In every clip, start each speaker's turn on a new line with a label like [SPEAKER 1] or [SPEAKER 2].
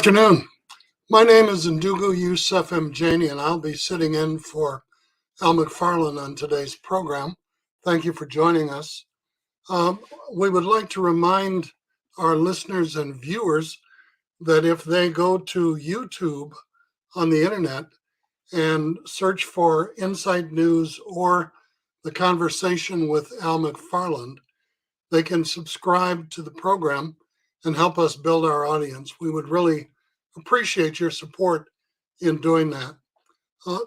[SPEAKER 1] afternoon. My name is Ndugu Yusuf M. Chaney, and I'll be sitting in for Al McFarlane on today's program. Thank you for joining us. We would like to remind our listeners and viewers that if they go to YouTube on the internet and search for Insight News or The Conversation with Al McFarlane, they can subscribe to the program and help us build our audience. We would really appreciate your support in doing that.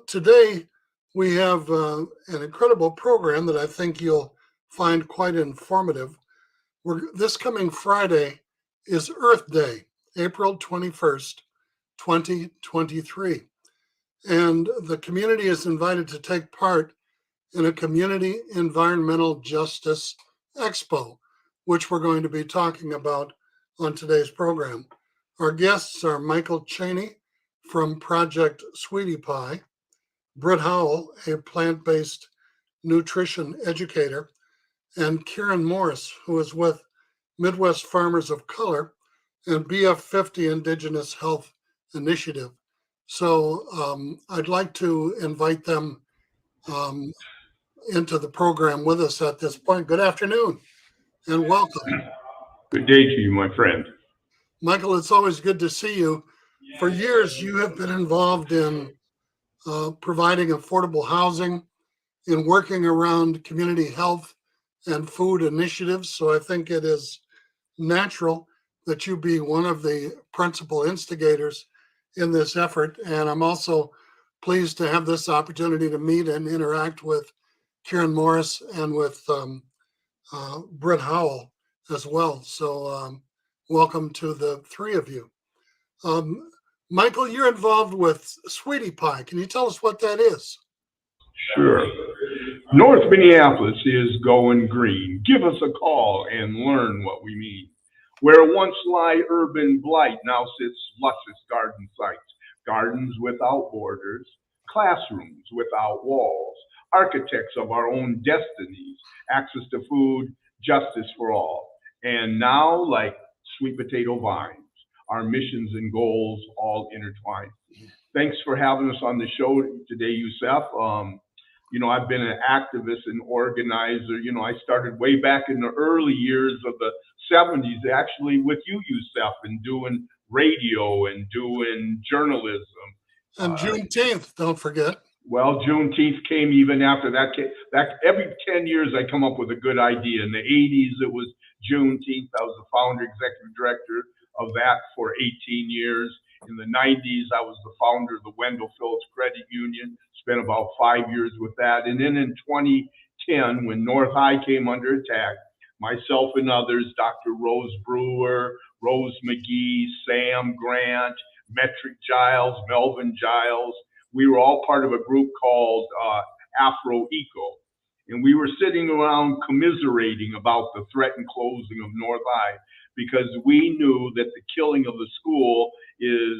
[SPEAKER 1] Today, we have an incredible program that I think you'll find quite informative. This coming Friday is Earth Day, April 21st, 2023. And the community is invited to take part in a Community Environmental Justice Expo, which we're going to be talking about on today's program. Our guests are Michael Chaney from Project Sweetie Pie, Britt Howell, a plant-based nutrition educator, and Kieren Morris, who is with Midwest Farmers of Color and BF50 Indigenous Health Initiative. So I'd like to invite them into the program with us at this point. Good afternoon and welcome.
[SPEAKER 2] Good day to you, my friend.
[SPEAKER 1] Michael, it's always good to see you. For years, you have been involved in providing affordable housing, in working around community health and food initiatives. So I think it is natural that you be one of the principal instigators in this effort. And I'm also pleased to have this opportunity to meet and interact with Kieren Morris and with Britt Howell as well. So welcome to the three of you. Michael, you're involved with Sweetie Pie. Can you tell us what that is?
[SPEAKER 2] Sure. North Minneapolis is going green. Give us a call and learn what we mean. Where once lie urban blight, now sits luscious garden sites. Gardens without borders, classrooms without walls, architects of our own destinies, access to food, justice for all. And now, like sweet potato vines, our missions and goals all intertwined. Thanks for having us on the show today, Yusuf. I've been an activist and organizer. I started way back in the early years of the 70s, actually with you, Yusuf, and doing radio and doing journalism.
[SPEAKER 1] And Juneteenth, don't forget.
[SPEAKER 2] Well, Juneteenth came even after that. Every 10 years, I come up with a good idea. In the 80s, it was Juneteenth. I was the founder, executive director of that for 18 years. In the 90s, I was the founder of the Wendell Phillips Credit Union, spent about 5 years with that. And then in 2010, when North High came under attack, myself and others, Dr. Rose Brewer, Rose McGee, Sam Grant, Metric Giles, Melvin Giles, we were all part of a group called Afro Eco. And we were sitting around commiserating about the threatened closing of North High because we knew that the killing of the school is,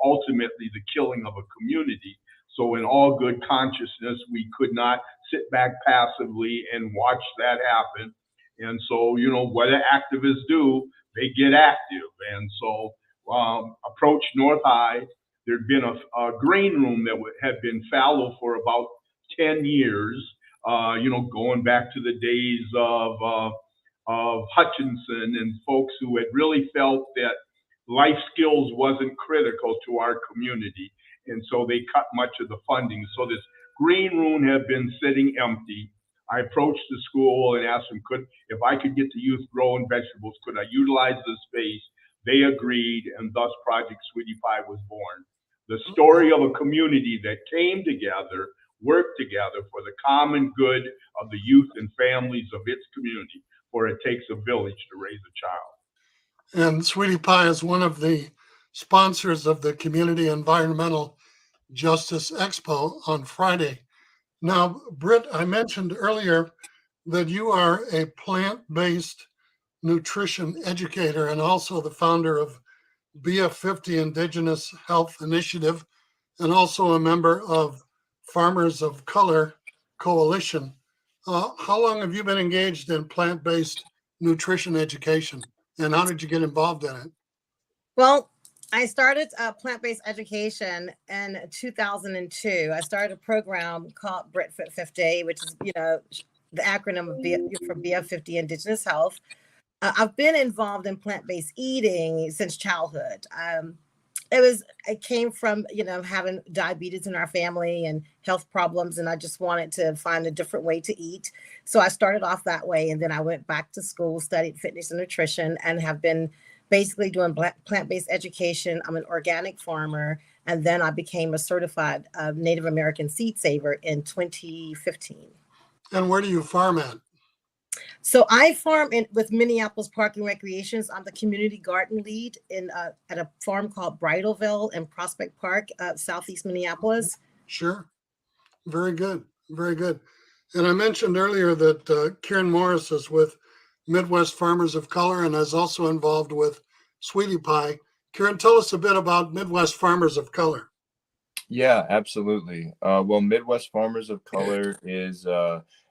[SPEAKER 2] ultimately the killing of a community. So in all good consciousness, we could not sit back passively and watch that happen. And so, what activists do, they get active. And so approached North High. There'd been a green room that had been fallow for about 10 years, going back to the days of Hutchinson and folks who had really felt that life skills wasn't critical to our community. And so they cut much of the funding. So this green room had been sitting empty. I approached the school and asked them, if I could get the youth growing vegetables, could I utilize the space? They agreed, and thus Project Sweetie Pie was born. The story of a community that came together, worked together for the common good of the youth and families of its community, for it takes a village to raise a child.
[SPEAKER 1] And Sweetie Pie is one of the sponsors of the Community Environmental Justice Expo on Friday. Now, Britt, I mentioned earlier that you are a plant-based nutrition educator and also the founder of BF50 Indigenous Health Initiative and also a member of Farmers of Color Coalition. How long have you been engaged in plant-based nutrition education, and how did you get involved in it?
[SPEAKER 3] Well, I started plant-based education in 2002. I started a program called Britt 50, which is, the acronym for BF50 Indigenous Health. I've been involved in plant-based eating since childhood. It came from, having diabetes in our family and health problems. And I just wanted to find a different way to eat. So I started off that way. And then I went back to school, studied fitness and nutrition, and have been basically doing plant-based education. I'm an organic farmer. And then I became a certified Native American seed saver in 2015.
[SPEAKER 1] And where do you farm at?
[SPEAKER 3] So I farm with Minneapolis Park and Recreations. I'm the community garden lead at a farm called Bridalville in Prospect Park, southeast Minneapolis.
[SPEAKER 1] Sure. Very good. Very good. And I mentioned earlier that Kieren Morris is with Midwest Farmers of Color and is also involved with Sweetie Pie. Kieren, tell us a bit about Midwest Farmers of Color.
[SPEAKER 4] Yeah, absolutely. Well, Midwest Farmers of Color is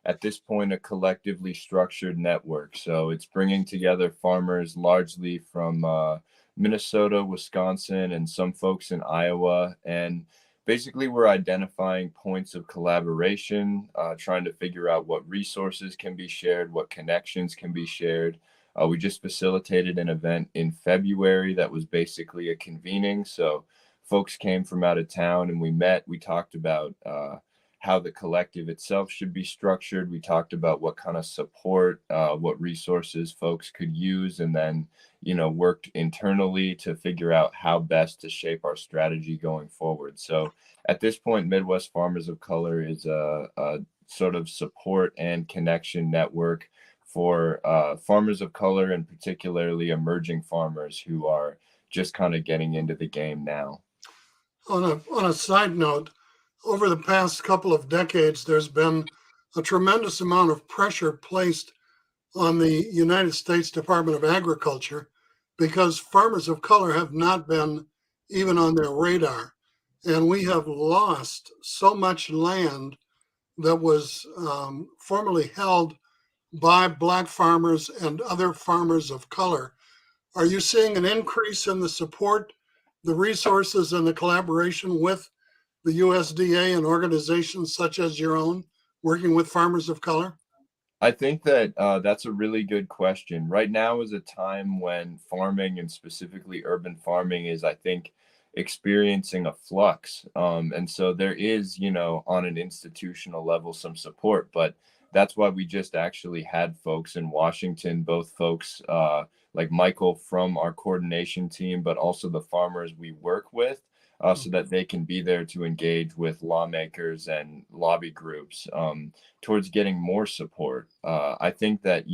[SPEAKER 4] at this point a collectively structured network. So it's bringing together farmers largely from Minnesota, Wisconsin, and some folks in Iowa. And basically, we're identifying points of collaboration, trying to figure out what resources can be shared, what connections can be shared. We just facilitated an event in February that was basically a convening. So folks came from out of town and we talked about how the collective itself should be structured. We talked about what kind of support, what resources folks could use, and then, worked internally to figure out how best to shape our strategy going forward. So at this point, Midwest Farmers of Color is a sort of support and connection network for farmers of color, and particularly emerging farmers who are just kind of getting into the game now.
[SPEAKER 1] On a side note, over the past couple of decades, there's been a tremendous amount of pressure placed on the United States Department of Agriculture because farmers of color have not been even on their radar. And we have lost so much land that was formerly held by Black farmers and other farmers of color. Are you seeing an increase in the support, the resources, and the collaboration with the USDA and organizations such as your own working with farmers of color?
[SPEAKER 4] I think that that's a really good question. Right now is a time when farming, and specifically urban farming, is, I think, experiencing a flux. And so there is, on an institutional level, some support, but that's why we just actually had folks in Washington, both folks like Michael from our coordination team, but also the farmers we work with, so that they can be there to engage with lawmakers and lobby groups towards getting more support. I think that,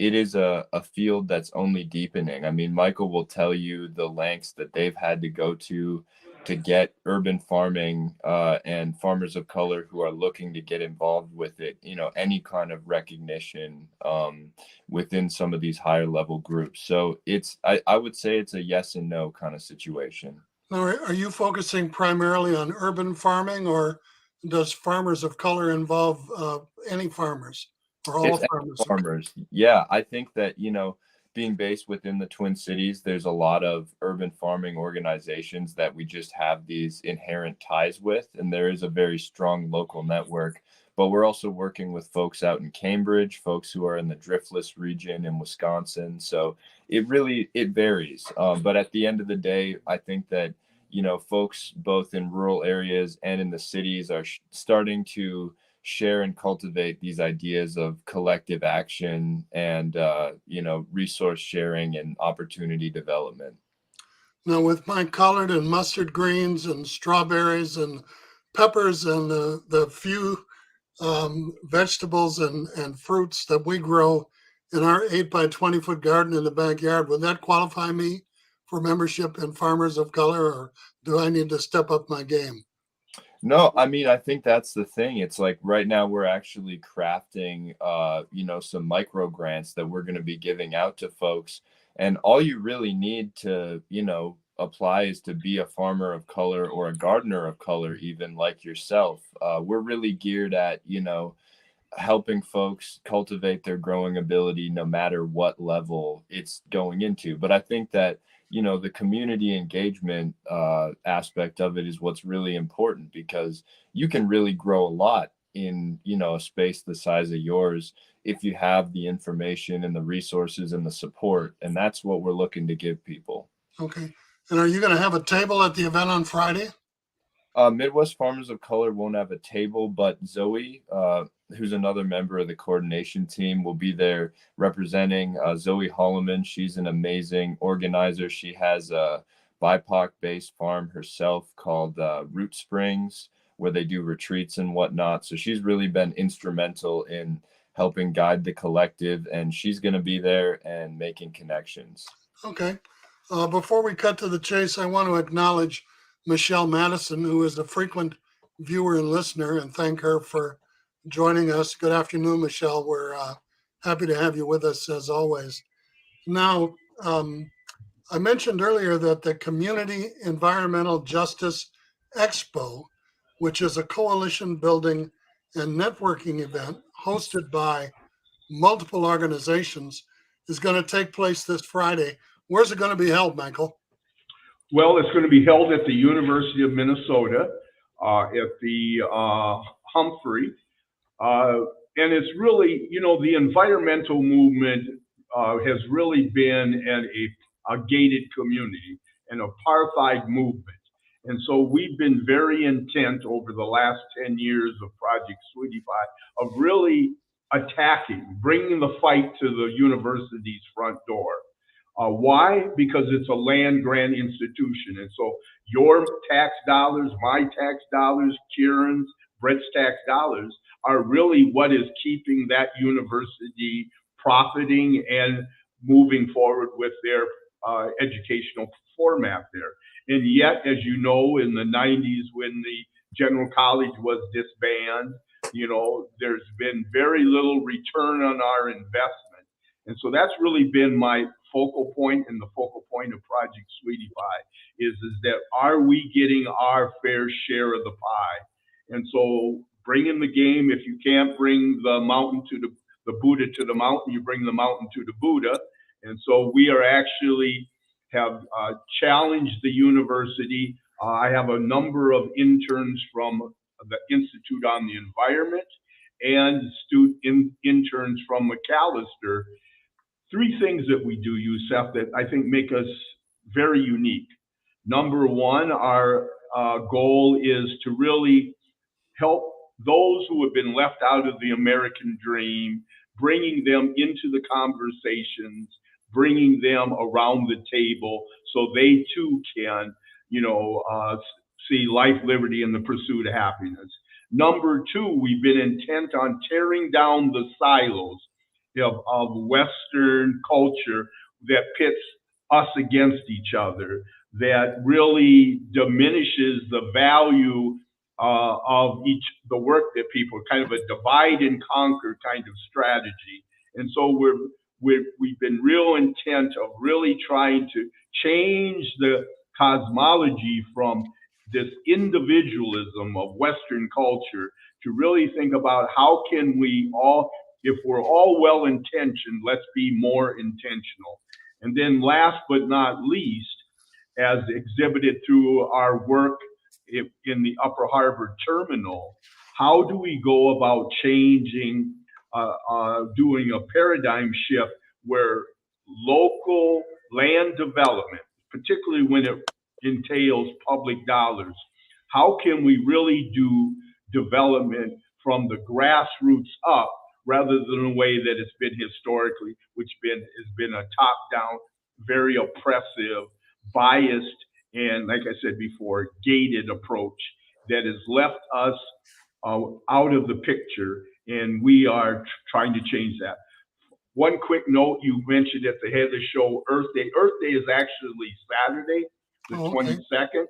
[SPEAKER 4] it is a field that's only deepening. I mean, Michael will tell you the lengths that they've had to go to get urban farming and farmers of color who are looking to get involved with it, any kind of recognition within some of these higher level groups. So I would say it's a yes and no kind of situation.
[SPEAKER 1] Now, are you focusing primarily on urban farming, or does farmers of color involve any farmers or all
[SPEAKER 4] farmers? Yeah, I think that, being based within the Twin Cities, there's a lot of urban farming organizations that we just have these inherent ties with, and there is a very strong local network. But we're also working with folks out in Cambridge, folks who are in the Driftless region in Wisconsin. So it varies. But at the end of the day, I think that, folks both in rural areas and in the cities are starting to share and cultivate these ideas of collective action and, resource sharing and opportunity development.
[SPEAKER 1] Now, with my collard and mustard greens and strawberries and peppers and the few vegetables and fruits that we grow in our 8 by 20 foot garden in the backyard, would that qualify me for membership in Farmers of Color, or do I need to step up my game?
[SPEAKER 4] No, I mean, I think that's the thing. It's like right now we're actually crafting, some micro grants that we're going to be giving out to folks. And all you really need to, apply is to be a farmer of color or a gardener of color, even like yourself. We're really geared at, helping folks cultivate their growing ability no matter what level it's going into. But I think that, the community engagement aspect of it is what's really important, because you can really grow a lot in, a space the size of yours if you have the information and the resources and the support. And that's what we're looking to give people.
[SPEAKER 1] Okay. And are you going to have a table at the event on Friday?
[SPEAKER 4] Midwest Farmers of Color won't have a table, but Zoe, who's another member of the coordination team, will be there representing Zoe Holloman. She's an amazing organizer. She has a BIPOC-based farm herself called Root Springs, where they do retreats and whatnot. So she's really been instrumental in helping guide the collective, and she's going to be there and making connections.
[SPEAKER 1] Okay. Before we cut to the chase, I want to acknowledge Michelle Madison, who is a frequent viewer and listener, and thank her for joining us. Good afternoon, Michelle. We're happy to have you with us as always. Now, I mentioned earlier that the Community Environmental Justice Expo, which is a coalition building and networking event hosted by multiple organizations, is going to take place this Friday. Where's it going to be held, Michael?
[SPEAKER 2] Well, it's going to be held at the University of Minnesota, at the Humphrey. And it's really, the environmental movement has really been a gated community, an apartheid movement. And so we've been very intent over the last 10 years of Project Sweetie Pie of really bringing the fight to the university's front door. Why? Because it's a land grant institution. And so your tax dollars, my tax dollars, Kieren's, Britt's tax dollars are really what is keeping that university profiting and moving forward with their educational format there. And yet, as you know, in the 90s when the General College was disbanded, there's been very little return on our investment. And so that's really been my focal point, and the focal point of Project Sweetie Pie is that are we getting our fair share of the pie? And so bring in the game. If you can't bring the mountain to the Buddha to the mountain, you bring the mountain to the Buddha. And so we are actually have challenged the university. I have a number of interns from the Institute on the Environment and interns from McAllister. Three things that we do, Youssef, that I think make us very unique. Number one, our goal is to really help those who have been left out of the American dream, bringing them into the conversations, bringing them around the table so they too can, see life, liberty, and the pursuit of happiness. Number two, we've been intent on tearing down the silos of Western culture that pits us against each other, that really diminishes the value of the work that people, kind of a divide and conquer kind of strategy. And so we've been real intent of really trying to change the cosmology from this individualism of Western culture to really think about how can we all, if we're all well-intentioned, let's be more intentional. And then last but not least, as exhibited through our work in the Upper Harbor Terminal, how do we go about changing, doing a paradigm shift where local land development, particularly when it entails public dollars, how can we really do development from the grassroots up rather than the way that it's been historically, which has been a top-down, very oppressive, biased, and like I said before, gated approach that has left us out of the picture, and we are trying to change that. One quick note, you mentioned at the head of the show, Earth Day. Earth Day is actually Saturday, the 22nd.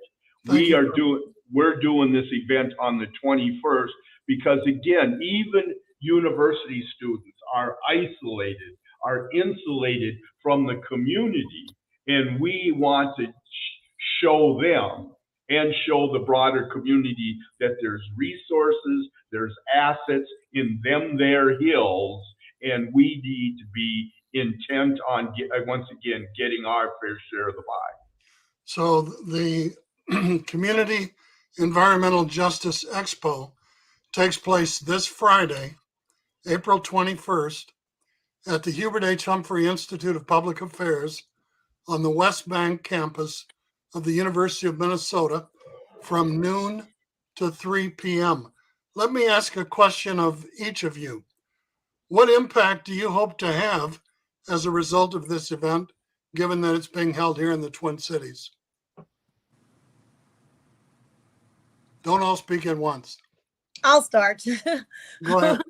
[SPEAKER 2] We're doing this event on the 21st because, again, even university students are isolated, are insulated from the community, and we want to show them and show the broader community that there's resources, there's assets in them, their hills, and we need to be intent on, once again, getting our fair share of the pie.
[SPEAKER 1] So the Community Environmental Justice Expo takes place this Friday, April 21st, at the Hubert H. Humphrey Institute of Public Affairs on the West Bank campus of the University of Minnesota from noon to 3 p.m. Let me ask a question of each of you. What impact do you hope to have as a result of this event, given that it's being held here in the Twin Cities? Don't all speak at once.
[SPEAKER 3] I'll start.
[SPEAKER 1] Go ahead.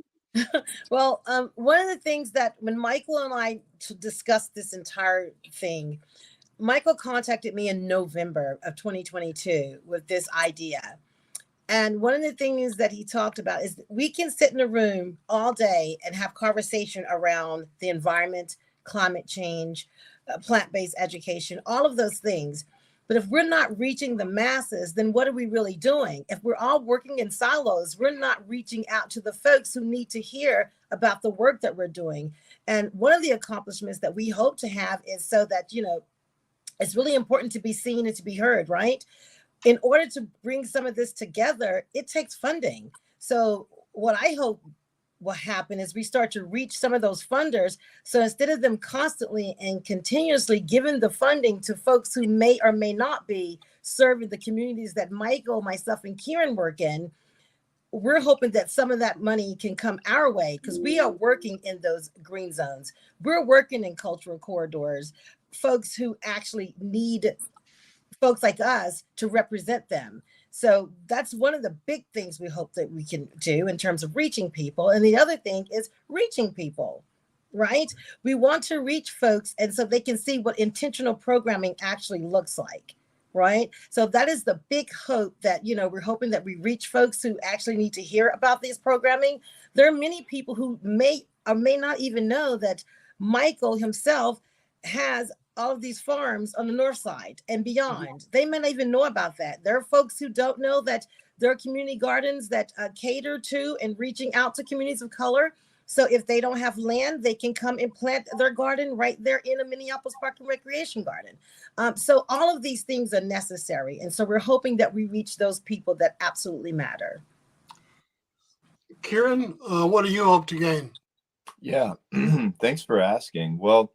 [SPEAKER 3] Well, one of the things that when Michael and I discussed this entire thing, Michael contacted me in November of 2022 with this idea. And one of the things that he talked about is we can sit in a room all day and have conversation around the environment, climate change, plant-based education, all of those things. But if we're not reaching the masses, then what are we really doing? If we're all working in silos, we're not reaching out to the folks who need to hear about the work that we're doing. And one of the accomplishments that we hope to have is so that, it's really important to be seen and to be heard, right? In order to bring some of this together, it takes funding. So what I hope will happen is we start to reach some of those funders. So instead of them constantly and continuously giving the funding to folks who may or may not be serving the communities that Michael, myself, and Kieren work in, we're hoping that some of that money can come our way because we are working in those green zones. We're working in cultural corridors, folks who actually need folks like us to represent them. So that's one of the big things we hope that we can do in terms of reaching people. And the other thing is reaching people, right? We want to reach folks and so they can see what intentional programming actually looks like, right? So that is the big hope that, we're hoping that we reach folks who actually need to hear about these programming. There are many people who may or may not even know that Michael himself has all of these farms on the north side and beyond. They may not even know about that. There are folks who don't know that there are community gardens that cater to and reaching out to communities of color. So if they don't have land, they can come and plant their garden right there in a Minneapolis Park and Recreation Garden. So all of these things are necessary. And so we're hoping that we reach those people that absolutely matter.
[SPEAKER 1] Kieren, what do you hope to gain?
[SPEAKER 4] Yeah, thanks for asking. Well,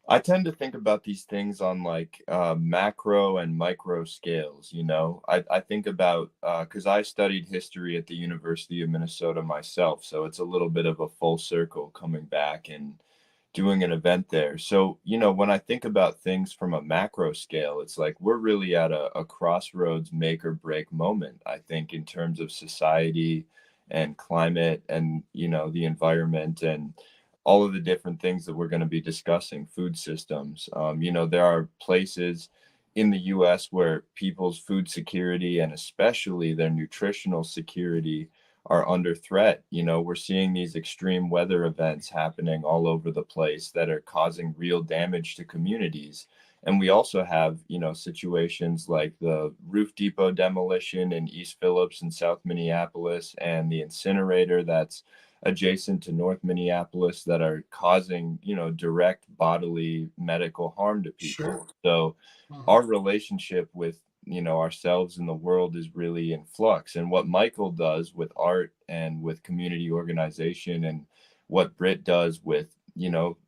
[SPEAKER 4] I tend to think about these things on like macro and micro scales, I think about, because I studied history at the University of Minnesota myself. So it's a little bit of a full circle coming back and doing an event there. So, when I think about things from a macro scale, it's like we're really at a crossroads make or break moment, I think, in terms of society and climate and, the environment and all of the different things that we're going to be discussing, food systems. There are places in the US where people's food security and especially their nutritional security are under threat. We're seeing these extreme weather events happening all over the place that are causing real damage to communities. And we also have, situations like the roof depot demolition in East Phillips and South Minneapolis and the incinerator that's adjacent to North Minneapolis that are causing, direct bodily medical harm to people. Sure. So our relationship with, ourselves and the world is really in flux. And what Michael does with art and with community organization and what Britt does with,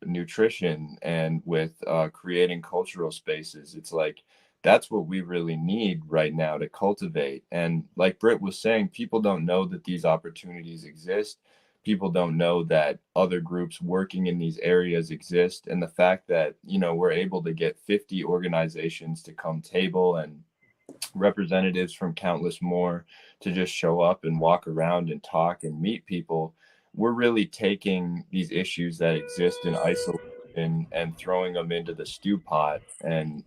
[SPEAKER 4] nutrition and with creating cultural spaces, it's like, that's what we really need right now to cultivate. And like Britt was saying, people don't know that these opportunities exist. People don't know that other groups working in these areas exist. And the fact that, we're able to get 50 organizations to come table and representatives from countless more to just show up and walk around and talk and meet people, we're really taking these issues that exist in isolation and throwing them into the stew pot and,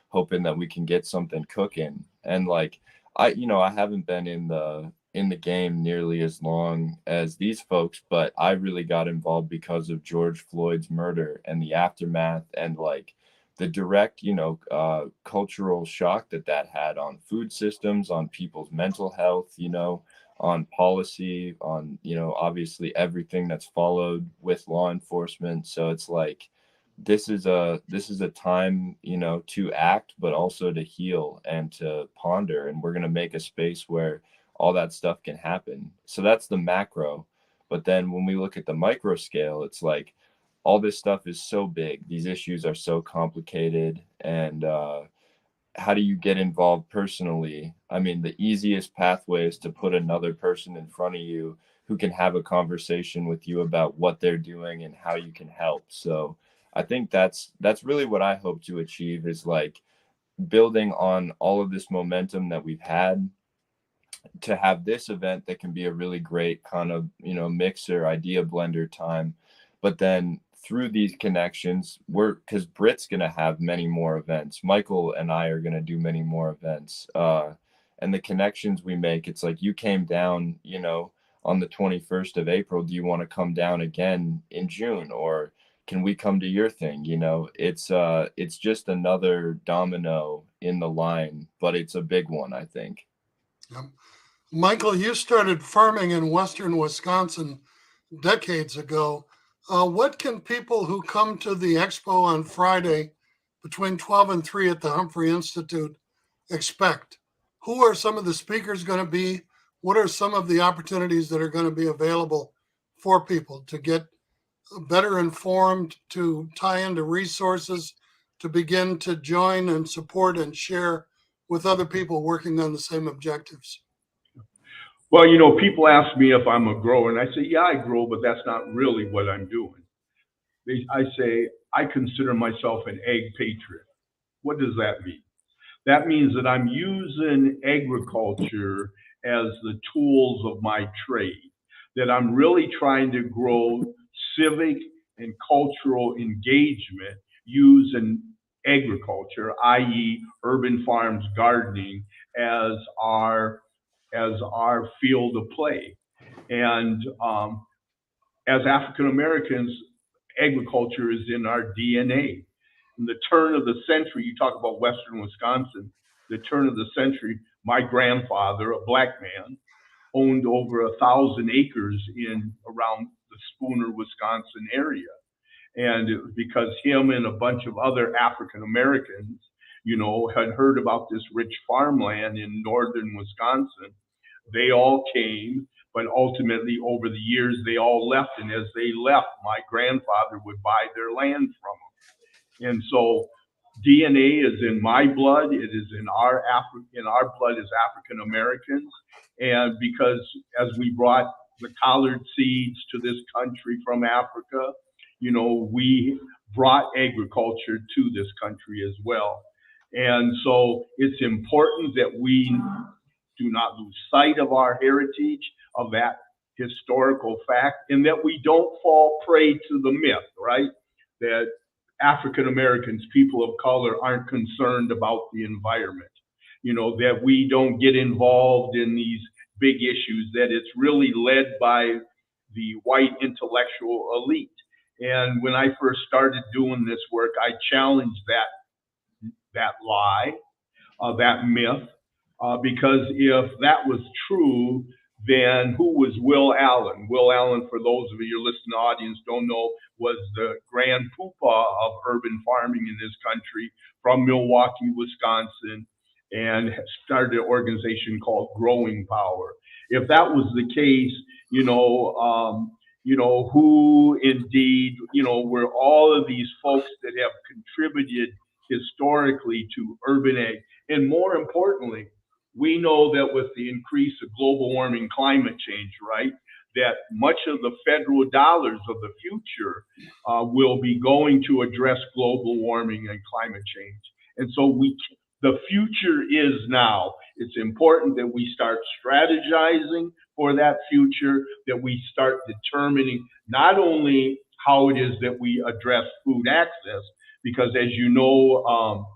[SPEAKER 4] hoping that we can get something cooking. And like, I haven't been in the game nearly as long as these folks, but I really got involved because of George Floyd's murder and the aftermath and like the direct, cultural shock that had on food systems, on people's mental health, on policy, on, you know, obviously everything that's followed with law enforcement. So it's like, this is a time, you know, to act, but also to heal and to ponder. And we're going to make a space where all that stuff can happen. So that's the macro. But then when we look at the micro scale, it's like all this stuff is so big. These issues are so complicated. And how do you get involved personally? I mean, the easiest pathway is to put another person in front of you who can have a conversation with you about what they're doing and how you can help. So I think that's really what I hope to achieve, is like building on all of this momentum that we've had to have this event that can be a really great kind of, you know, mixer, idea blender time. But then through these connections, because Britt's going to have many more events. Michael and I are going to do many more events. And the connections we make, it's like, you came down, you know, on the 21st of April. Do you want to come down again in June? Or can we come to your thing? You know, it's just another domino in the line, but it's a big one, I think.
[SPEAKER 1] Yep. Michael, you started farming in Western Wisconsin decades ago. What can people who come to the expo on Friday between 12 and 3 at the Humphrey Institute expect? Who are some of the speakers going to be? What are some of the opportunities that are going to be available for people to get better informed, to tie into resources, to begin to join and support and share with other people working on the same objectives?
[SPEAKER 2] Well, you know, people ask me if I'm a grower, and I say, yeah, I grow, but that's not really what I'm doing. I say, I consider myself an ag patriot. What does that mean? That means that I'm using agriculture as the tools of my trade, that I'm really trying to grow civic and cultural engagement using agriculture, i.e. urban farms, gardening, as our field of play. And as African Americans, agriculture is in our DNA. In the turn of the century, you talk about Western Wisconsin, the turn of the century, my grandfather, a black man, owned over 1,000 acres in around the Spooner, Wisconsin area. And it was because him and a bunch of other African Americans, you know, had heard about this rich farmland in northern Wisconsin. They all came, but ultimately over the years, they all left. And as they left, my grandfather would buy their land from them. And so DNA is in my blood. It is in our blood as African Americans. And because as we brought the collard seeds to this country from Africa, you know, we brought agriculture to this country as well. And so it's important that we do not lose sight of our heritage, of that historical fact, and that we don't fall prey to the myth, right? That African Americans, people of color, aren't concerned about the environment. You know, that we don't get involved in these big issues, that it's really led by the white intellectual elite. And when I first started doing this work, I challenged that lie, that myth, because if that was true, then who was Will Allen? Will Allen, for those of you listening audience don't know, was the grand poobah of urban farming in this country from Milwaukee, Wisconsin, and started an organization called Growing Power. If that was the case, who indeed, were all of these folks that have contributed historically to urban ag, and more importantly, we know that with the increase of global warming, climate change, right, that much of the federal dollars of the future will be going to address global warming and climate change. And so the future is now. It's important that we start strategizing for that future, that we start determining not only how it is that we address food access, because as you know,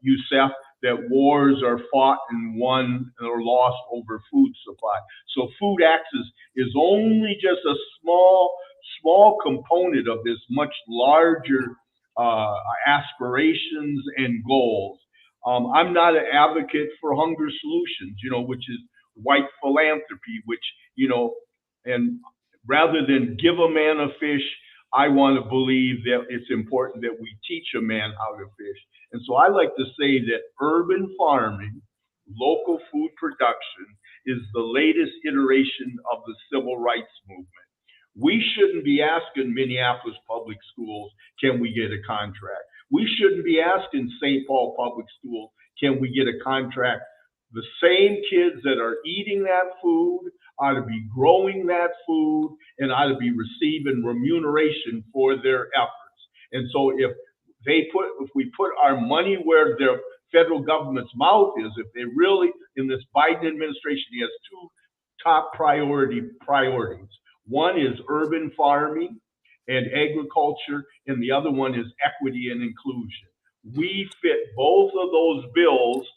[SPEAKER 2] Youssef, that wars are fought and won or lost over food supply. So food access is only just a small component of this much larger aspirations and goals. I'm not an advocate for hunger solutions, which is white philanthropy, which, and rather than give a man a fish, I want to believe that it's important that we teach a man how to fish. And so I like to say that urban farming, local food production, is the latest iteration of the civil rights movement. We shouldn't be asking Minneapolis public schools, can we get a contract? We shouldn't be asking St. Paul public schools, can we get a contract? The same kids that are eating that food ought to be growing that food and ought to be receiving remuneration for their efforts. And so if we put our money where the federal government's mouth is, if they really, in this Biden administration, he has two top priorities. One is urban farming and agriculture, and the other one is equity and inclusion. We fit both of those bills,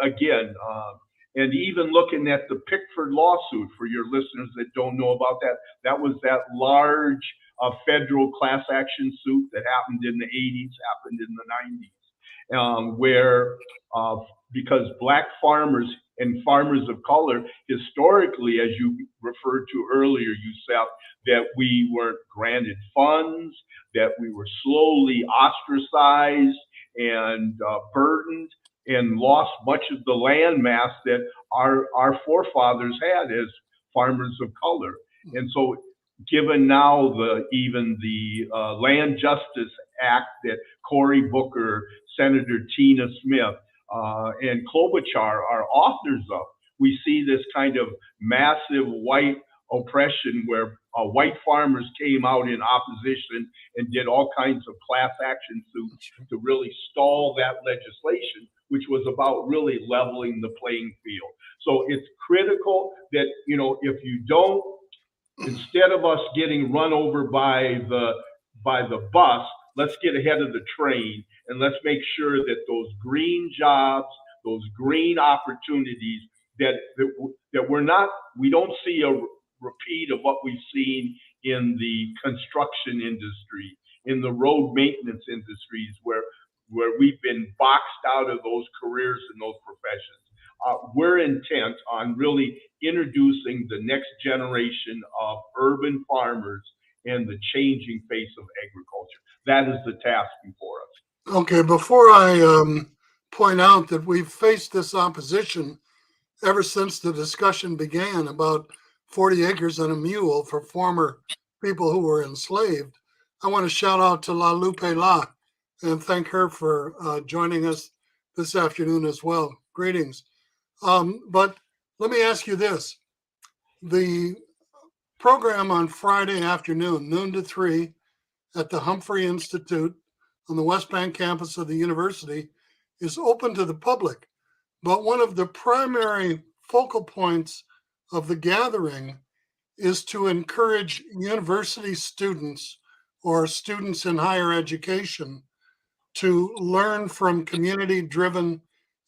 [SPEAKER 2] again, and even looking at the Pickford lawsuit, for your listeners that don't know about that, that was that large federal class action suit that happened in the 80s, happened in the 90s, where because Black farmers and farmers of color, historically, as you referred to earlier, Youssef, that we weren't granted funds, that we were slowly ostracized and burdened, and lost much of the land mass that our forefathers had as farmers of color. And so given now the Land Justice Act that Cory Booker, Senator Tina Smith, and Klobuchar are authors of, we see this kind of massive white oppression where white farmers came out in opposition and did all kinds of class action suits to really stall that legislation, which was about really leveling the playing field. So it's critical that, if you don't, instead of us getting run over by the bus, let's get ahead of the train and let's make sure that those green jobs, those green opportunities, that we don't see a repeat of what we've seen in the construction industry, in the road maintenance industries, where we've been boxed out of those careers and those professions. We're intent on really introducing the next generation of urban farmers and the changing face of agriculture. That is the task before us.
[SPEAKER 1] Okay, before I point out that we've faced this opposition ever since the discussion began about 40 acres and a mule for former people who were enslaved, I want to shout out to La Lupe La and thank her for joining us this afternoon as well. Greetings. But let me ask you this. The program on Friday afternoon, noon to 3, at the Humphrey Institute on the West Bank campus of the university is open to the public. But one of the primary focal points of the gathering is to encourage university students or students in higher education to learn from community-driven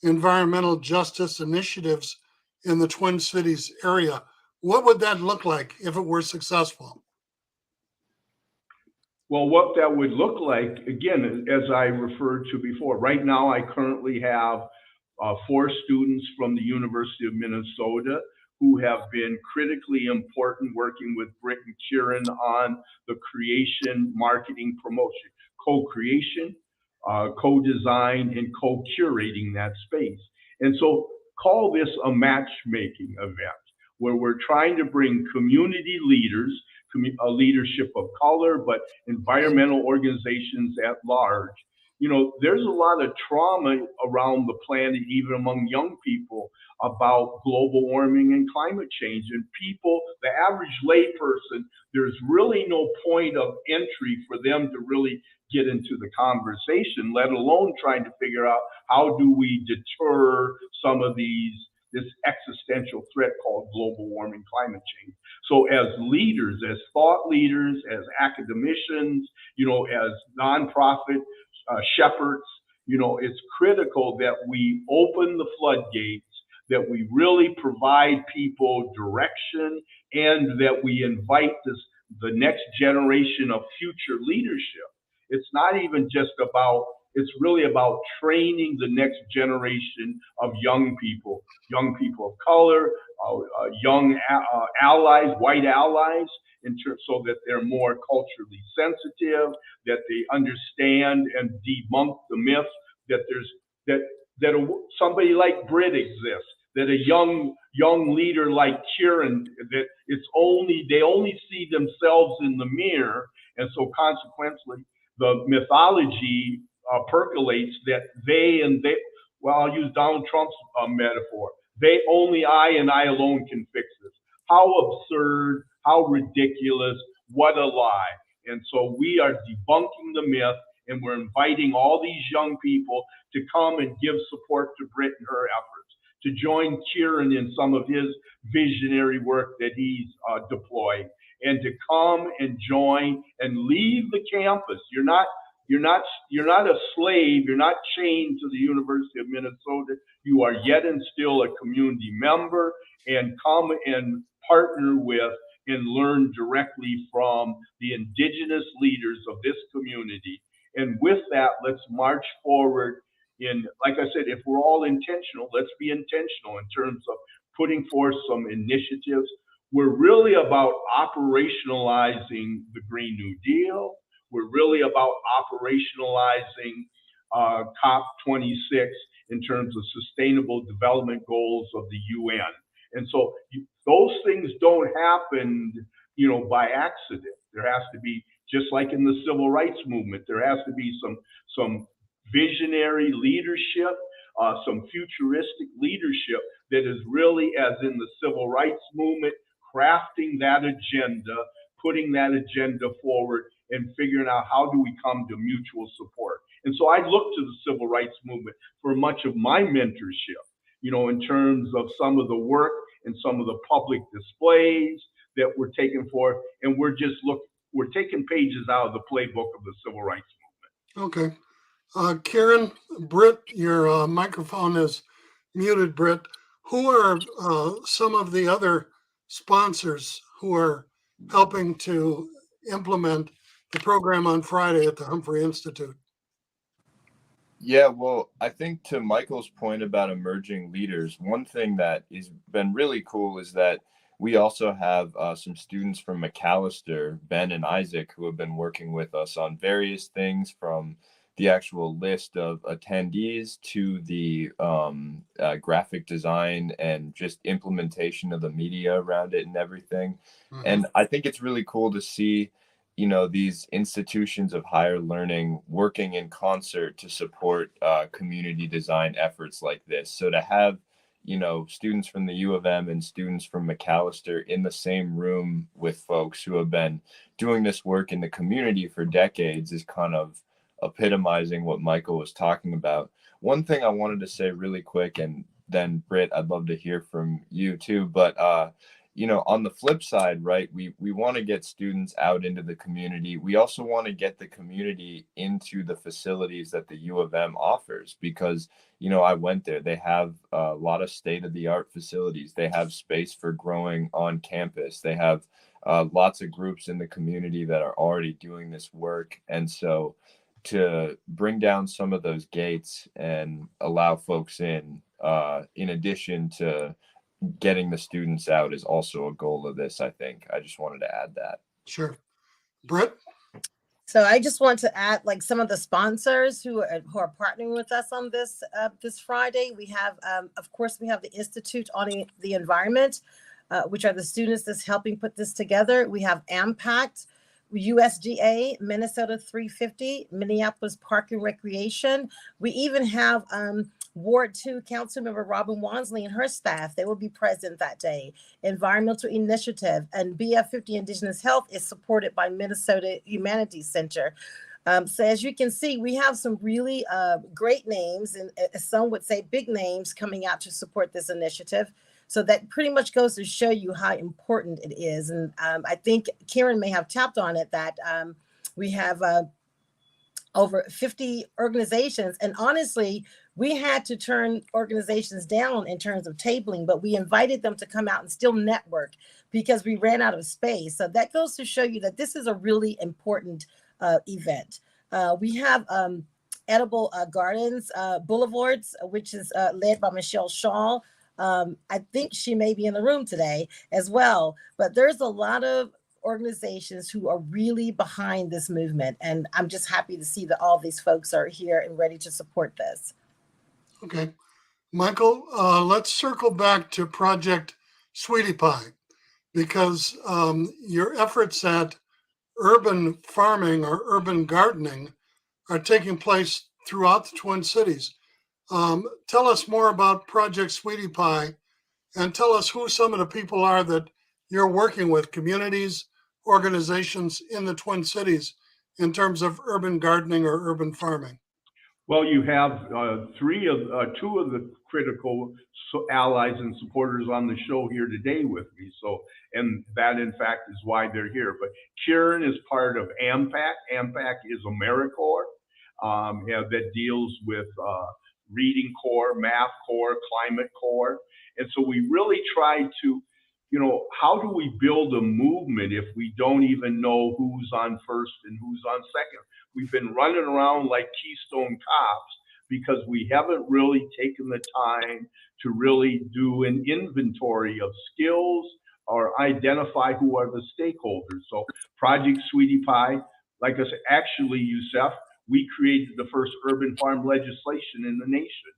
[SPEAKER 1] environmental justice initiatives in the Twin Cities area. What would that look like if it were successful?
[SPEAKER 2] Well, what that would look like, again, as I referred to before, right now I currently have 4 students from the University of Minnesota who have been critically important working with Britt and Kieren on the creation, marketing, promotion, co-creation, co-design, and co-curating that space. And so call this a matchmaking event where we're trying to bring community leaders, a leadership of color, but environmental organizations at large. There's a lot of trauma around the planet, even among young people, about global warming and climate change. And people, the average layperson, there's really no point of entry for them to really get into the conversation, let alone trying to figure out how do we deter some of this existential threat called global warming, climate change. So as leaders, as thought leaders, as academicians, as nonprofit shepherds, it's critical that we open the floodgates, that we really provide people direction, and that we invite the next generation of future leadership. It's not even just about It's really about training the next generation of young people of color, young allies, white allies, so that they're more culturally sensitive, that they understand and debunk the myth that somebody like Britt exists, that a young leader like Kieren, that they only see themselves in the mirror, and so consequently the mythology percolates that well, I'll use Donald Trump's metaphor. Only I and I alone can fix this. How absurd, how ridiculous, what a lie. And so we are debunking the myth, and we're inviting all these young people to come and give support to Britt and her efforts, to join Kieren in some of his visionary work that he's deploying, and to come and join and leave the campus. You're not a slave. You're not chained to the University of Minnesota. You are yet and still a community member, and come and partner with and learn directly from the indigenous leaders of this community. And with that, let's march forward like I said, if we're all intentional, let's be intentional in terms of putting forth some initiatives. We're really about operationalizing the Green New Deal. We're really about operationalizing COP26 in terms of sustainable development goals of the UN. And so those things don't happen, by accident. There has to be, just like in the civil rights movement, there has to be some visionary leadership, some futuristic leadership that is really, as in the civil rights movement, crafting that agenda, putting that agenda forward, and figuring out how do we come to mutual support. And so I look to the civil rights movement for much of my mentorship, in terms of some of the work and some of the public displays that we're taking forth, and we're taking pages out of the playbook of the civil rights movement.
[SPEAKER 1] Okay. Kieren, Britt, your microphone is muted, Britt. Who are some of the other sponsors who are helping to implement the program on Friday at the Humphrey Institute?
[SPEAKER 4] Yeah, well, I think to Michael's point about emerging leaders, one thing that has been really cool is that we also have some students from McAllister, Ben and Isaac, who have been working with us on various things, from the actual list of attendees to the graphic design and just implementation of the media around it and everything. Mm-hmm. And I think it's really cool to see, these institutions of higher learning working in concert to support community design efforts like this. So to have, students from the U of M and students from McAllister in the same room with folks who have been doing this work in the community for decades is kind of epitomizing what Michael was talking about. One thing I wanted to say really quick, and then Britt, I'd love to hear from you too, but on the flip side, right, we want to get students out into the community. We also want to get the community into the facilities that the U of M offers, because, I went there. They have a lot of state-of-the-art facilities. They have space for growing on campus. They have lots of groups in the community that are already doing this work. And so to bring down some of those gates and allow folks in addition to getting the students out, is also a goal of this, I think. I just wanted to add that.
[SPEAKER 1] Sure. Britt?
[SPEAKER 3] So I just want to add, some of the sponsors who are partnering with us on this this Friday. We have, of course, we have the Institute on the Environment, which are the students that's helping put this together. We have AMPACT, USDA, Minnesota 350, Minneapolis Park and Recreation. We even have Ward 2 Councilmember Robin Wansley and her staff. They will be present that day. Environmental Initiative and BF50 Indigenous Health is supported by Minnesota Humanities Center. So as you can see, we have some really great names, and some would say big names, coming out to support this initiative. So that pretty much goes to show you how important it is. And I think Kieren may have tapped on it, that we have over 50 organizations. And honestly, we had to turn organizations down in terms of tabling, but we invited them to come out and still network because we ran out of space. So that goes to show you that this is a really important event. We have Edible Gardens Boulevards, which is led by Michelle Shaw. I think she may be in the room today as well. But there's a lot of organizations who are really behind this movement. And I'm just happy to see that all these folks are here and ready to support this.
[SPEAKER 1] Okay. Michael, let's circle back to Project Sweetie Pie, because your efforts at urban farming or urban gardening are taking place throughout the Twin Cities. Tell us more about Project Sweetie Pie, and tell us who some of the people are that you're working with, communities, organizations in the Twin Cities in terms of urban gardening or urban farming.
[SPEAKER 2] Well, you have two of the critical allies and supporters on the show here today with me. So, and that in fact is why they're here. But Kieren is part of AMPAC. AMPAC is AmeriCorps that deals with Reading Corps, Math Corps, Climate Corps. And so we really try to, how do we build a movement if we don't even know who's on first and who's on second? We've been running around like Keystone Cops because we haven't really taken the time to really do an inventory of skills or identify who are the stakeholders. So Project Sweetie Pie, like I said, actually, Youssef, we created the first urban farm legislation in the nation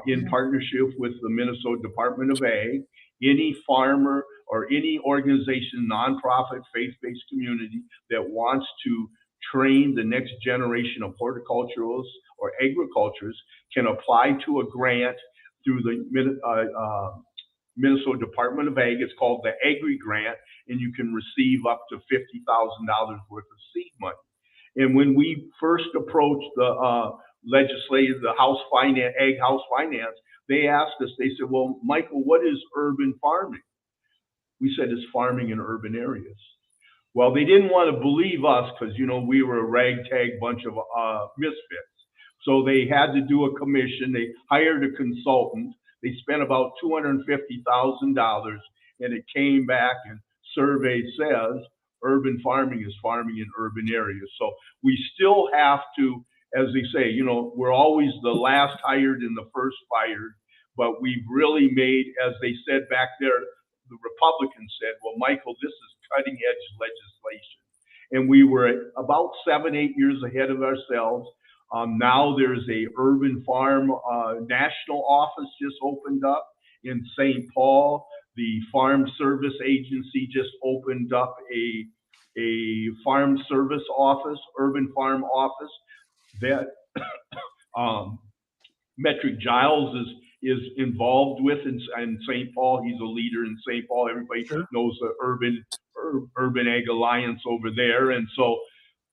[SPEAKER 2] in partnership with the Minnesota Department of Ag. Any farmer or any organization, nonprofit, faith-based community that wants to train the next generation of horticulturalists or agriculturists can apply to a grant through the Minnesota Department of Ag. It's called the Agri Grant, and you can receive up to $50,000 worth of seed money. And when we first approached the legislative, the House Finance, Ag House Finance, they asked us, they said, well, Michael, what is urban farming? We said it's farming in urban areas. Well, they didn't want to believe us because, we were a ragtag bunch of misfits. So they had to do a commission. They hired a consultant. They spent about $250,000, and it came back, and survey says urban farming is farming in urban areas. So we still have to, as they say, we're always the last hired and the first fired, but we've really made, as they said back there, the Republicans said, well, Michael, this is cutting edge legislation. And we were about 7-8 years ahead of ourselves. Now there's a urban farm national office just opened up in St. Paul. The Farm Service Agency just opened up a farm service office, urban farm office that Metric Giles is involved with in St. Paul. He's a leader in St. Paul. Everybody knows the Urban Ag Alliance over there. And so,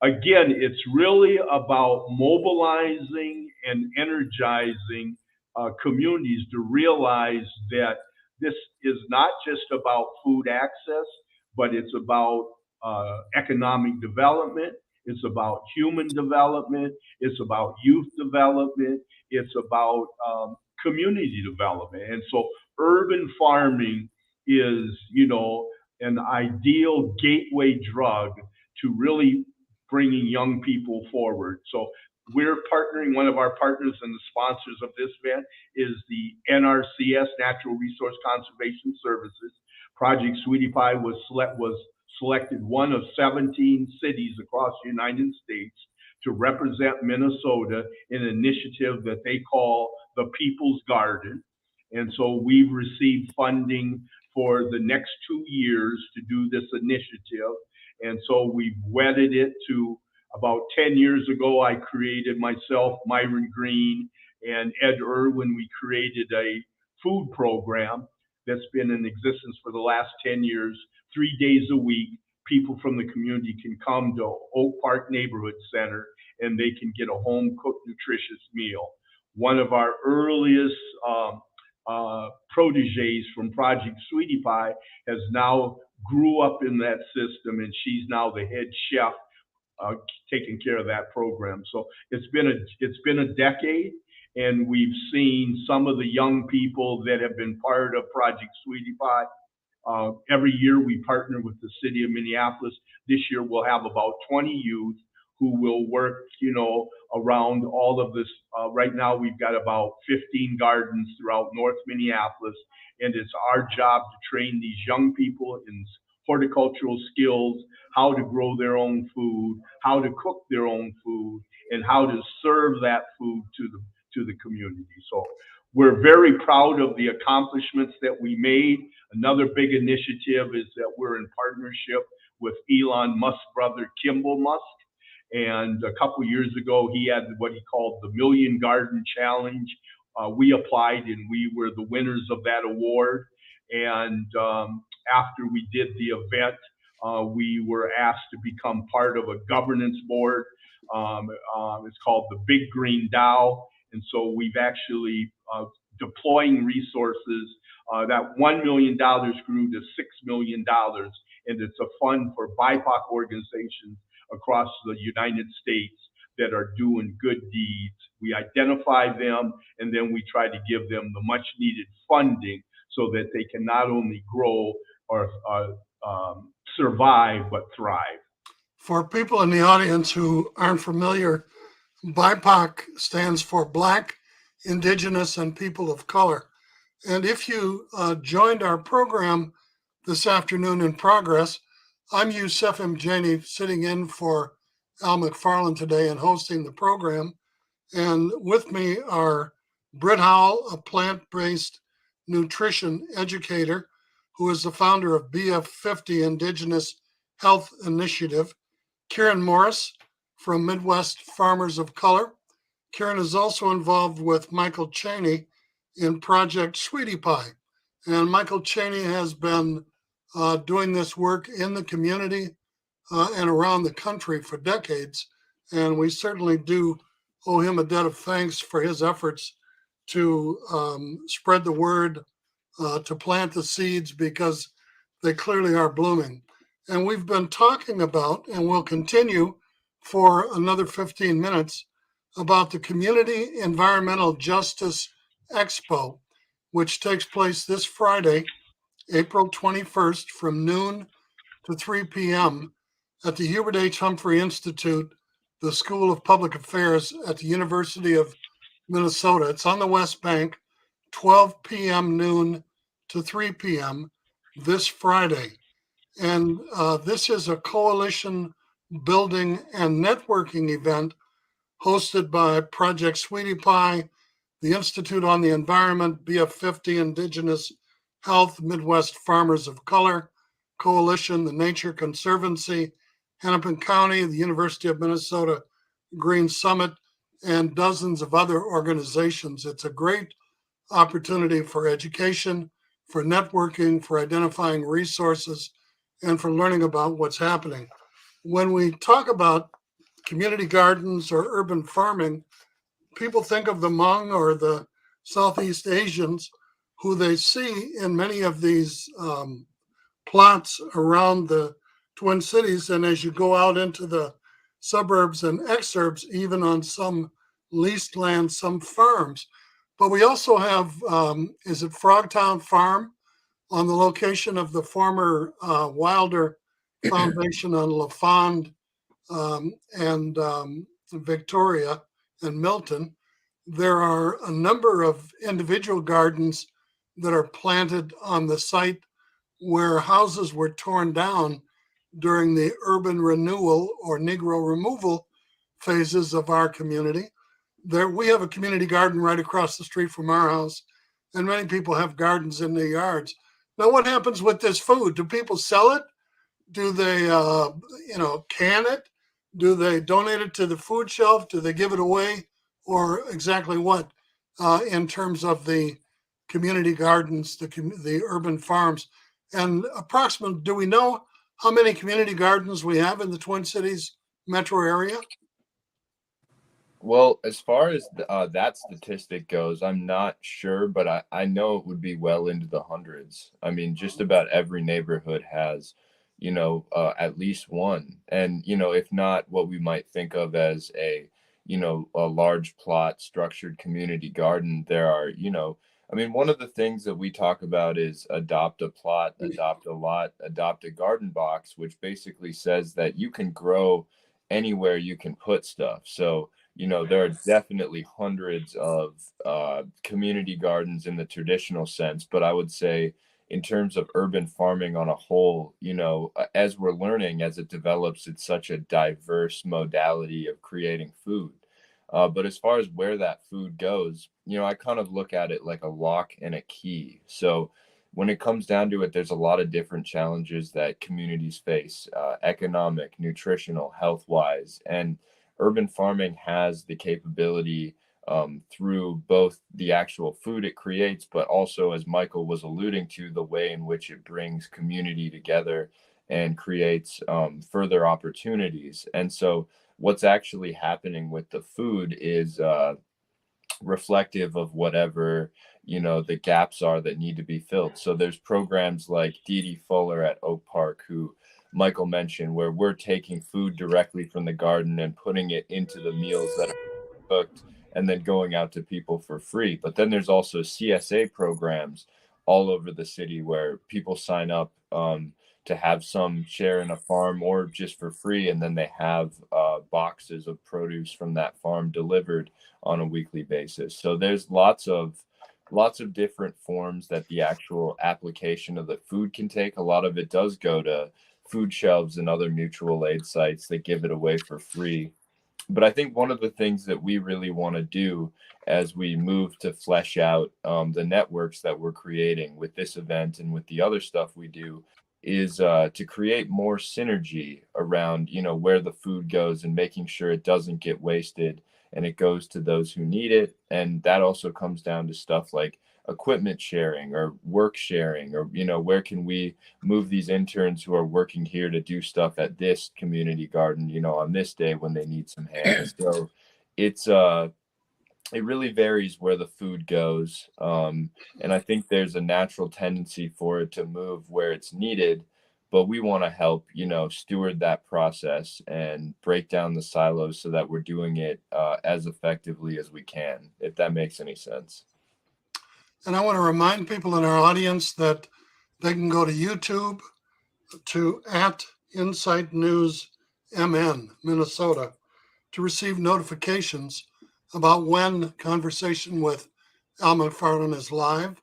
[SPEAKER 2] again, it's really about mobilizing and energizing communities to realize that this is not just about food access, but it's about economic development. It's about human development. It's about youth development. It's about community development. And so urban farming is, an ideal gateway drug to really bringing young people forward. So we're partnering, one of our partners and the sponsors of this event is the NRCS, Natural Resource Conservation Services. Project Sweetie Pie was selected one of 17 cities across the United States to represent Minnesota in an initiative that they call the People's Garden. And so we've received funding for the next 2 years to do this initiative. And so we've wedded it to, about 10 years ago, I created myself, Myron Green, and Ed Irwin, we created a food program that's been in existence for the last 10 years, 3 days a week. People from the community can come to Oak Park Neighborhood Center and they can get a home-cooked, nutritious meal. One of our earliest proteges from Project Sweetie Pie has now grew up in that system, and she's now the head chef taking care of that program. So it's been a decade, and we've seen some of the young people that have been part of Project Sweetie Pie. Every year we partner with the city of Minneapolis. This year we'll have about 20 youth who will work, around all of this. Right now, we've got about 15 gardens throughout North Minneapolis, and it's our job to train these young people in horticultural skills, how to grow their own food, how to cook their own food, and how to serve that food to the community. So we're very proud of the accomplishments that we made. Another big initiative is that we're in partnership with Elon Musk's brother, Kimball Musk. And a couple years ago, he had what he called the Million Garden Challenge. We applied and we were the winners of that award. And after we did the event, we were asked to become part of a governance board. It's called the Big Green DAO. And so we've actually deploying resources. That $1 million grew to $6 million. And it's a fund for BIPOC organizations across the United States that are doing good deeds. We identify them, and then we try to give them the much needed funding so that they can not only grow or survive, but thrive.
[SPEAKER 1] For people in the audience who aren't familiar, BIPOC stands for Black, Indigenous, and People of Color. And if you joined our program this afternoon in progress, I'm Youssef M. Chaney, sitting in for Al McFarlane today and hosting the program. And with me are Britt Howell, a plant-based nutrition educator who is the founder of BF50 Indigenous Health Initiative, Kieren Morris from Midwest Farmers of Color. Kieren is also involved with Michael Chaney in Project Sweetie Pie. And Michael Chaney has been doing this work in the community and around the country for decades. And we certainly do owe him a debt of thanks for his efforts to spread the word, to plant the seeds, because they clearly are blooming. And we've been talking about, and we'll continue for another 15 minutes, about the Community Environmental Justice Expo, which takes place this Friday, April 21st, from noon to 3 p.m. at the Hubert H. Humphrey Institute, the School of Public Affairs at the University of Minnesota. It's on the West Bank, 12 p.m. noon to 3 p.m. this Friday. And this is a coalition building and networking event hosted by Project Sweetie Pie, the Institute on the Environment, BF50 Indigenous Health, Midwest Farmers of Color Coalition, the Nature Conservancy, Hennepin County, the University of Minnesota Green Summit, and dozens of other organizations. It's a great opportunity for education, for networking, for identifying resources, and for learning about what's happening. When we talk about community gardens or urban farming, people think of the Hmong or the Southeast Asians, who they see in many of these plots around the Twin Cities. And as you go out into the suburbs and exurbs, even on some leased land, some farms. But we also have, is it Frogtown Farm, on the location of the former Wilder Foundation on LaFond and Victoria and Milton. There are a number of individual gardens that are planted on the site where houses were torn down during the urban renewal or Negro removal phases of our community. There, we have a community garden right across the street from our house, and many people have gardens in their yards. Now, what happens with this food? Do people sell it? Do they, can it? Do they donate it to the food shelf? Do they give it away? Or exactly what in terms of the community gardens, the urban farms? And approximately, do we know how many community gardens we have in the Twin Cities metro area?
[SPEAKER 4] Well, as far as that statistic goes, I'm not sure, but I know it would be well into the hundreds. I mean, just about every neighborhood has, at least one. And, if not what we might think of as a large plot structured community garden, there are, one of the things that we talk about is adopt a plot, adopt a lot, adopt a garden box, which basically says that you can grow anywhere you can put stuff. So, you know, there are definitely hundreds of community gardens in the traditional sense, but I would say in terms of urban farming on a whole, you know, as we're learning, as it develops, it's such a diverse modality of creating food. But as far as where that food goes, you know, I kind of look at it like a lock and a key. So when it comes down to it, there's a lot of different challenges that communities face, economic, nutritional, health-wise, and urban farming has the capability through both the actual food it creates, but also, as Michael was alluding to, the way in which it brings community together and creates further opportunities. And so what's actually happening with the food is reflective of whatever, you know, the gaps are that need to be filled. So there's programs like Dee Fuller at Oak Park, who Michael mentioned, where we're taking food directly from the garden and putting it into the meals that are cooked and then going out to people for free. But then there's also CSA programs all over the city where people sign up to have some share in a farm or just for free, and then they have boxes of produce from that farm delivered on a weekly basis. So there's lots of different forms that the actual application of the food can take. A lot of it does go to food shelves and other mutual aid sites that give it away for free. But I think one of the things that we really want to do as we move to flesh out the networks that we're creating with this event and with the other stuff we do is to create more synergy around, you know, where the food goes and making sure it doesn't get wasted and it goes to those who need it. And that also comes down to stuff like equipment sharing or work sharing, or, you know, where can we move these interns who are working here to do stuff at this community garden, you know, on this day when they need some hands. So it's it really varies where the food goes. And I think there's a natural tendency for it to move where it's needed, but we want to help, you know, steward that process and break down the silos so that we're doing it as effectively as we can, if that makes any sense.
[SPEAKER 1] And I want to remind people in our audience that they can go to YouTube to @Insight News MN, Minnesota, to receive notifications about when Conversation with Al McFarlane is live,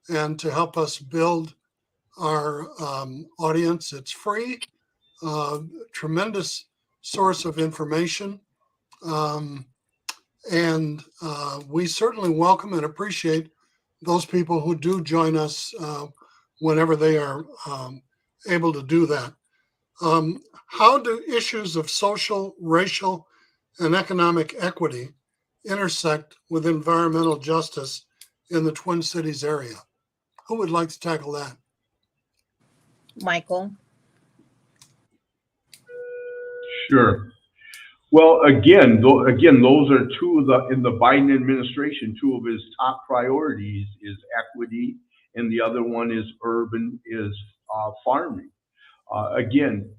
[SPEAKER 1] and to help us build our audience. It's free, tremendous source of information. And we certainly welcome and appreciate those people who do join us whenever they are able to do that. How do issues of social, racial, and economic equity intersect with environmental justice in the Twin Cities area? Who would like to tackle that?
[SPEAKER 3] Michael.
[SPEAKER 2] Sure. Well, again, those are two of the, in the Biden administration, two of his top priorities is equity, and the other one is farming. Again,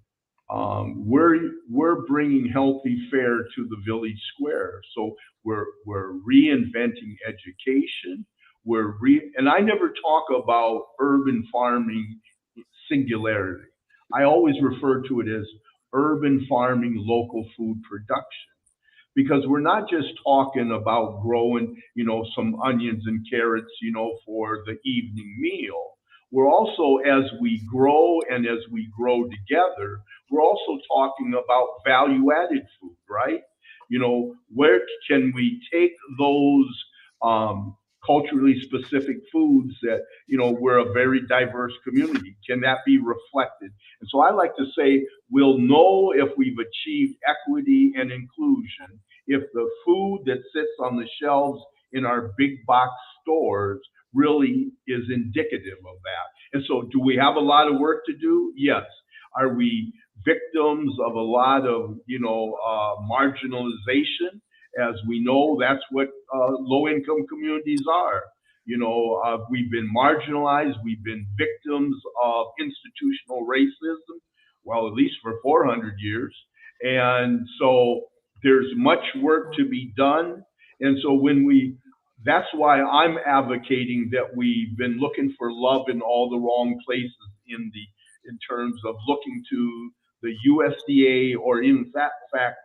[SPEAKER 2] we're bringing healthy fare to the village square. So we're reinventing education. And I never talk about urban farming singularity. I always refer to it as urban farming, local food production, because we're not just talking about growing, you know, some onions and carrots, you know, for the evening meal. We're also, as we grow and as we grow together, we're also talking about value-added food, right? You know, where can we take those culturally specific foods that, you know, we're a very diverse community? Can that be reflected? And so I like to say, we'll know if we've achieved equity and inclusion if the food that sits on the shelves in our big box stores really is indicative of that. And so do we have a lot of work to do? Yes. Are we victims of a lot of, you know, marginalization? As we know, that's what low-income communities are. You know, we've been marginalized. We've been victims of institutional racism, well, at least for 400 years. And so there's much work to be done. And so that's why I'm advocating that we've been looking for love in all the wrong places in terms of looking to the USDA or in fact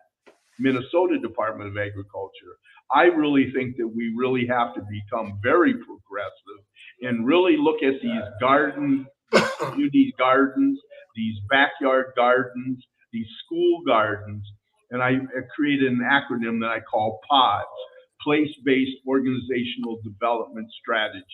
[SPEAKER 2] Minnesota Department of Agriculture. I really think that we really have to become very progressive and really look at these gardens, these community gardens, these backyard gardens, these school gardens, and I created an acronym that I call PODS, Place-Based Organizational Development Strategies.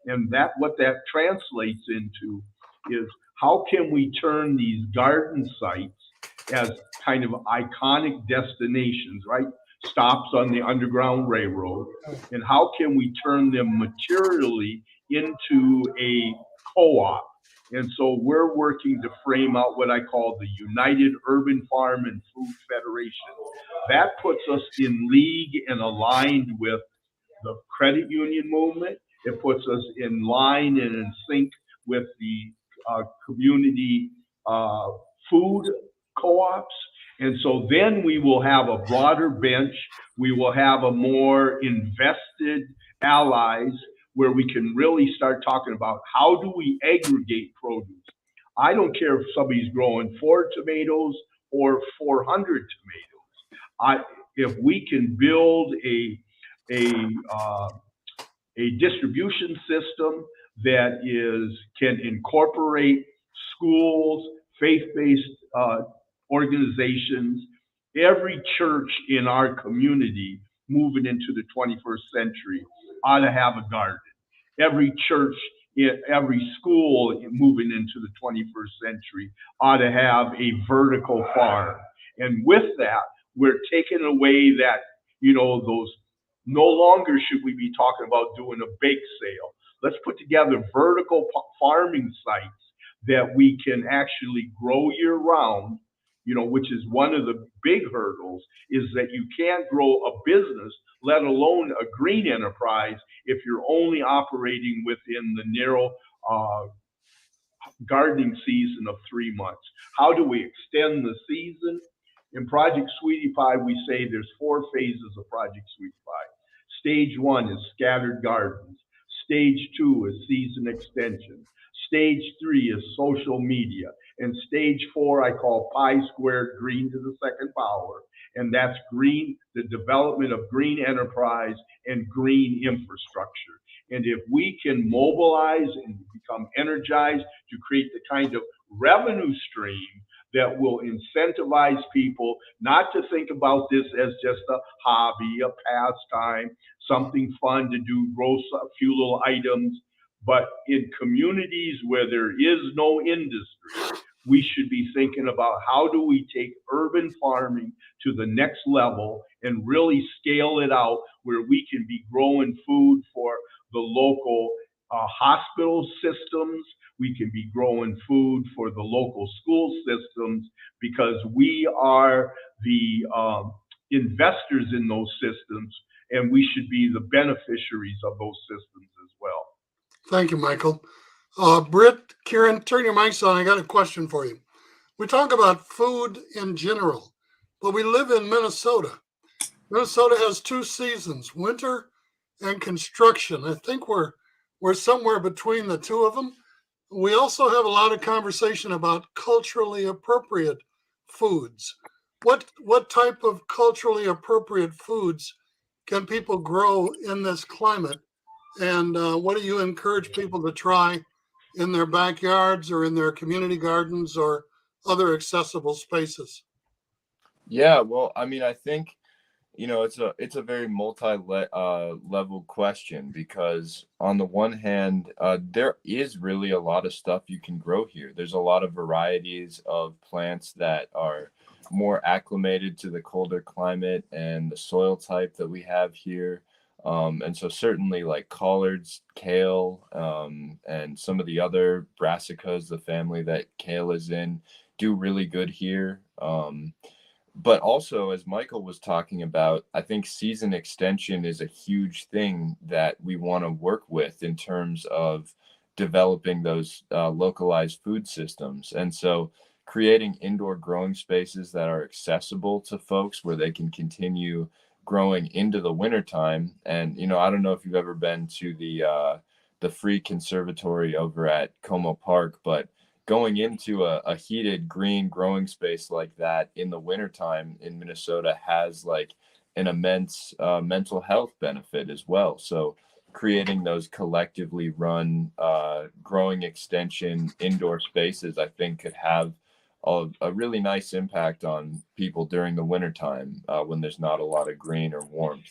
[SPEAKER 2] And what that translates into is how can we turn these garden sites as kind of iconic destinations, right? Stops on the Underground Railroad, and how can we turn them materially into a co-op? And so we're working to frame out what I call the United Urban Farm and Food Federation. That puts us in league and aligned with the credit union movement. It puts us in line and in sync with the community food co-ops. And so then we will have a broader bench. We will have a more invested allies where we can really start talking about how do we aggregate produce. I don't care if somebody's growing 4 tomatoes or 400 tomatoes. If we can build a distribution system that can incorporate schools, faith-based organizations, every church in our community moving into the 21st century ought to have a garden. Every church, every school moving into the 21st century ought to have a vertical farm. And with that, we're taking away that, those, no longer should we be talking about doing a bake sale. Let's put together vertical farming sites that we can actually grow year round, which is one of the big hurdles, is that you can't grow a business, let alone a green enterprise, if you're only operating within the narrow gardening season of 3 months. How do we extend the season? In Project Sweetie Pie, we say there's 4 phases of Project Sweetie Pie. Stage 1 is scattered gardens. Stage 2 is season extension. Stage 3 is social media. And stage 4, I call Pi Squared Green to the Second Power. And that's green, the development of green enterprise and green infrastructure. And if we can mobilize and become energized to create the kind of revenue stream that will incentivize people not to think about this as just a hobby, a pastime, something fun to do, grow a few little items, but in communities where there is no industry, we should be thinking about how do we take urban farming to the next level and really scale it out where we can be growing food for the local hospital systems. We can be growing food for the local school systems because we are the investors in those systems, and we should be the beneficiaries of those systems as well.
[SPEAKER 1] Thank you, Michael. Britt, Kieren, turn your mics on. I got a question for you. We talk about food in general, but we live in Minnesota. Minnesota has 2 seasons, winter and construction. I think we're somewhere between the 2 of them. We also have a lot of conversation about culturally appropriate foods. What type of culturally appropriate foods can people grow in this climate? And what do you encourage people to try in their backyards or in their community gardens or other accessible spaces?
[SPEAKER 4] Yeah, well, I mean, I think, it's a very multi-level question, because on the one hand, there is really a lot of stuff you can grow here. There's a lot of varieties of plants that are more acclimated to the colder climate and the soil type that we have here. And so certainly like collards, kale, and some of the other brassicas, the family that kale is in, do really good here. But also, as Michael was talking about, I think season extension is a huge thing that we want to work with in terms of developing those localized food systems. And so creating indoor growing spaces that are accessible to folks where they can continue growing into the wintertime. And, I don't know if you've ever been to the free conservatory over at Como Park, but going into a heated green growing space like that in the wintertime in Minnesota has like an immense mental health benefit as well. So creating those collectively run growing extension indoor spaces, I think could have a really nice impact on people during the wintertime when there's not a lot of green or warmth.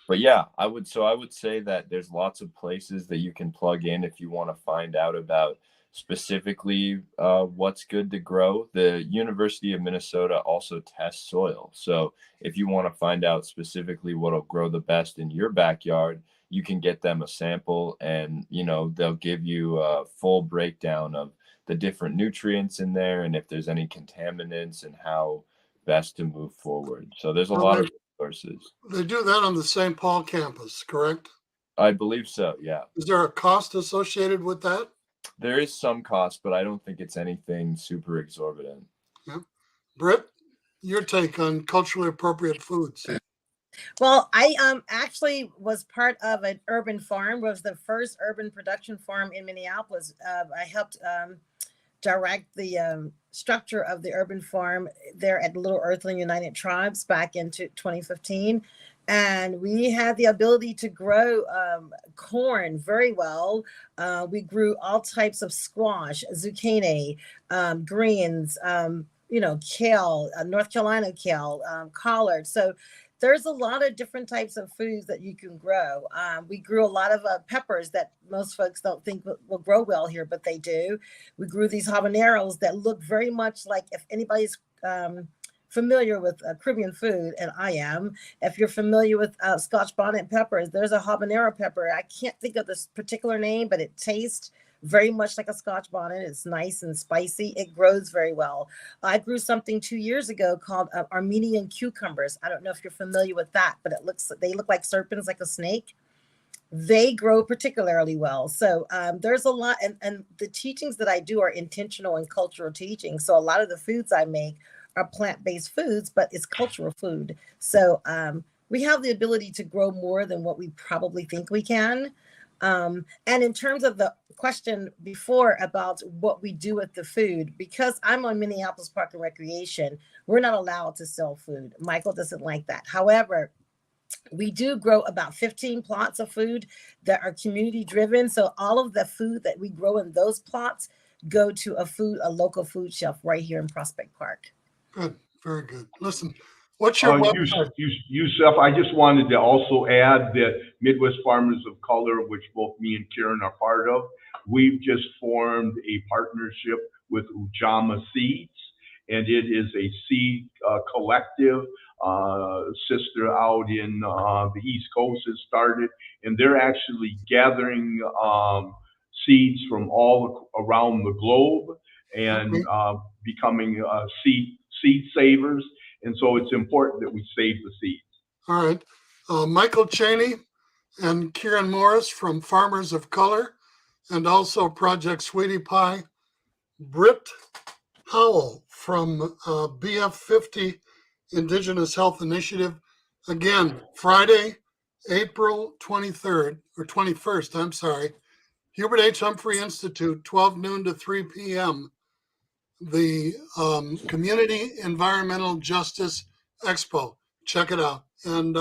[SPEAKER 4] But yeah, I would say that there's lots of places that you can plug in if you want to find out about specifically what's good to grow. The University of Minnesota also tests soil. So if you want to find out specifically what'll grow the best in your backyard, you can get them a sample, and they'll give you a full breakdown of the different nutrients in there and if there's any contaminants and how best to move forward. So there's a lot of resources.
[SPEAKER 1] They do that on the St. Paul campus, correct?
[SPEAKER 4] I believe so, yeah.
[SPEAKER 1] Is there a cost associated with that?
[SPEAKER 4] There is some cost, but I don't think it's anything super exorbitant.
[SPEAKER 1] Yeah. Britt, your take on culturally appropriate foods?
[SPEAKER 3] Well, I actually was part of an urban farm. It was the first urban production farm in Minneapolis. I helped direct the structure of the urban farm there at Little Earthling United Tribes back into 2015. And we had the ability to grow corn very well. We grew all types of squash, zucchini, greens, kale, North Carolina kale, collard. So there's a lot of different types of foods that you can grow. We grew a lot of peppers that most folks don't think will grow well here, but they do. We grew these habaneros that look very much like, if anybody's familiar with Caribbean food, and I am, if you're familiar with Scotch bonnet peppers, there's a habanero pepper. I can't think of this particular name, but it tastes very much like a Scotch bonnet. It's nice and spicy. It grows very well. I grew something 2 years ago called Armenian cucumbers. I don't know if you're familiar with that, but they look like serpents, like a snake. They grow particularly well. So there's a lot, and the teachings that I do are intentional and cultural teaching. So a lot of the foods I make are plant-based foods, but it's cultural food. So we have the ability to grow more than what we probably think we can. And in terms of the question before about what we do with the food, because I'm on Minneapolis Park and Recreation, we're not allowed to sell food. Michael doesn't like that. However, we do grow about 15 plots of food that are community driven. So all of the food that we grow in those plots go to a local food shelf right here in Prospect Park.
[SPEAKER 1] Good, very good. Listen, what's your website?
[SPEAKER 2] Yusef, I just wanted to also add that Midwest Farmers of Color, which both me and Kieren are part of, we've just formed a partnership with Ujamaa Seeds, and it is a seed collective. Sister out in the East Coast has started, and they're actually gathering seeds from all around the globe and becoming seed savers. And so it's important that we save the seeds.
[SPEAKER 1] All right. Michael Chaney and Kieren Morris from Farmers of Color, and also Project Sweetie Pie. Britt Howell from BF50 Indigenous Health Initiative. Again, Friday, April 23rd, or 21st, I'm sorry, Hubert H. Humphrey Institute, 12 noon to 3 p.m., the Community Environmental Justice Expo. Check it out. And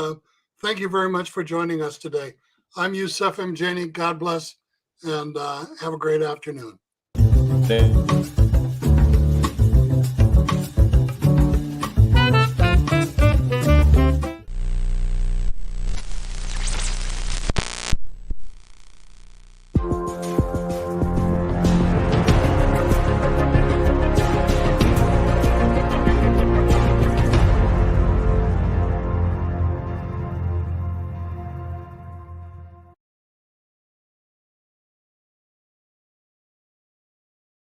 [SPEAKER 1] thank you very much for joining us today. I'm Yusef M. Janey. God bless, and have a great afternoon.
[SPEAKER 4] Thank you.